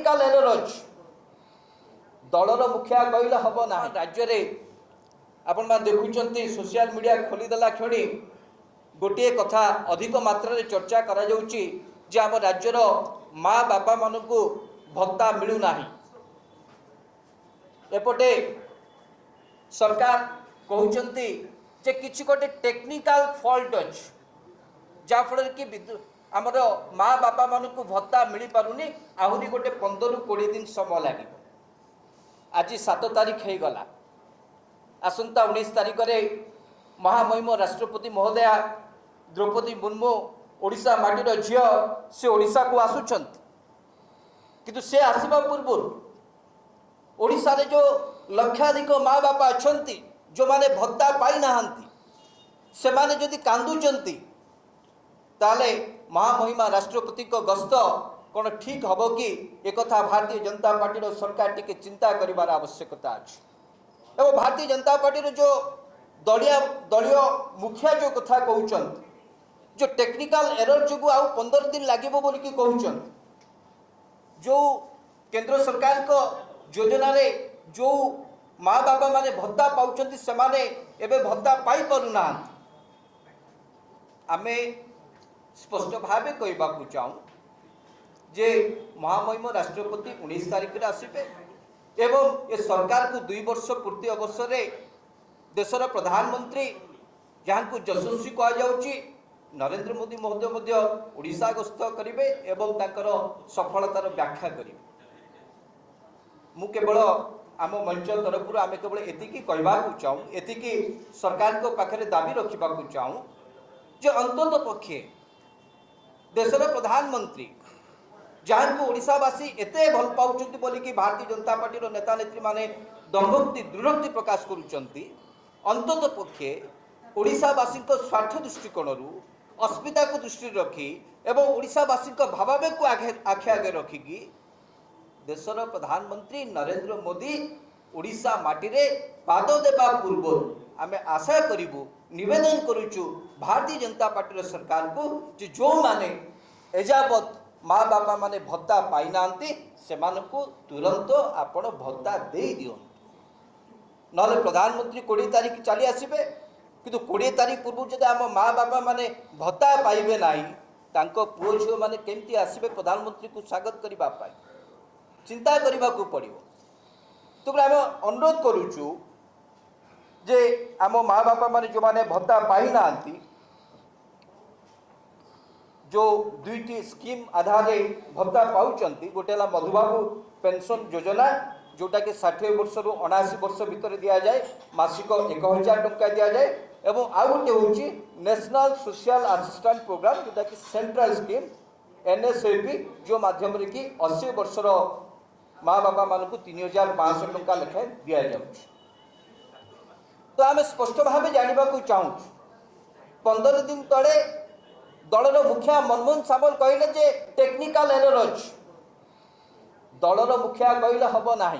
technical error अछि दलर मुखिया कहले हम ना राज्य रे आपण मान देखुचंती सोशल मीडिया खोली देला क्षणी गोटे कथा अधिक मात्रा रे चर्चा करा जाउची जे आम राज्यर माँ बापा मानकु भत्ता मिलू नाही एपटे सरकार कहउचंती जे किछि गोटे टेक्निकल फॉल्ट अछि जा फल कि आमर माँ बापा मानकु भत्ता मिली पारुनी आहुरी गोटे 15 रु 20 दिन समय लागे आज 7 तारीख हो गला आसंता 19 तारीख रे महामहिम राष्ट्रपति महोदया द्रौपदी मुर्मू ओडिशा माटीर झियो से ओडिशा को आसुचंती किंतु से आसवा पूर्व ओडिशा रे जो लक्षाधिक माँ बापा अछंती जो माने भत्ता पाई नाहंती से माने जदि कांदुचंती ताले महामहिमा राष्ट्रपति को गस्त कौन ठीक हम कि एक भारतीय जनता पार्टी सरकार टिके चिंता करिवार आवश्यकता अछि एवं भारतीय जनता पार्टी जो दलीय मुखिया जो कथा कहउचन जो टेक्निकल एरर जो आउ 15 दिन लागिबो बोली कि कहउचन जो केंद्र सरकार को योजना रे जो माँ बापा माने भत्ता पाउचंती से माने एबे भत्ता पाई परुना आमे स्पष्ट भावे कहबा को चाहूँ जे महामहिम राष्ट्रपति 19 तारीख रे आसीबे एवं ए सरकार को 2 वर्ष पूर्ति अवसर रे देशर प्रधानमंत्री जहाँ को यशस्वी कह जाउची नरेंद्र मोदी महोदय मध्य ओडिशा गस्त करिवे एवं ताकर सफलतार व्याख्या करिवे मु केवल आम मंच तरफ आम केवल एतिकी कहबा को चाहूँ एतिकी सरकार को पाखरे दाबी रखा चाहूँ जे अंतत पक्षे देशर प्रधानमंत्री जहाँ को ओडिशावासी एते भल पाउछंती बोली कि भारतीय जनता पार्टी नेता नेत्री माने दम्भक्ति दृढ़ोक्ति प्रकाश करुचंती अंतत पक्षे ओडिशावासी स्वार्थ दृष्टिकोण अस्मिता को दृष्टि रखी एवं ओडिशावासी भावावेग को आखे आगे रखिकी देशर प्रधानमंत्री नरेंद्र मोदी ओडिशा माटी रे पाद देवा पूर्व आम आशा करूँ निवेदन करुचु भारतीय जनता पार्टी सरकार को जो माने एजावत माँ बापा माने भत्ता पाई नांती सेमानकु तुरंत आपण भत्ता दे दियो नले प्रधानमंत्री 20 तारीख चली आसीबे किंतु 20 तारीख पूर्व जदि आम माँ बापा माने भत्ता पाइबे नाही तांको पुओ झियो माने केमती आसीबे प्रधानमंत्री को स्वागत करिबा पाई चिंता करने को पड़ो तो आम अनुरोध करुचु जे आम माँ बापा माने जो माने भत्ता पाई नांती जो दुईटी स्कीम आधार भत्ता पाउचंती गोटे है मधुबाबू पेंशन योजना जोटा कि 60 वर्ष रु 79 वर्ष भितर दि जाए मासिक 1000 टंका दि जाए एवं आउ गोटे हूँ नेशनल सोशल असिस्टेंट प्रोग्राम जोटा कि सेंट्रल स्कीम NSAP जो माध्यम कि 80 वर्षर माँ बापा मानक 3500 टंका लेखाएं दि जाए तो आम स्पष्ट भाव जानवा चाहूँ 15 दिन तले दलर मुखिया मनमोहन सामल कहले जे टेक्निकल एरर अछि दलर मुखिया कहले हम नाही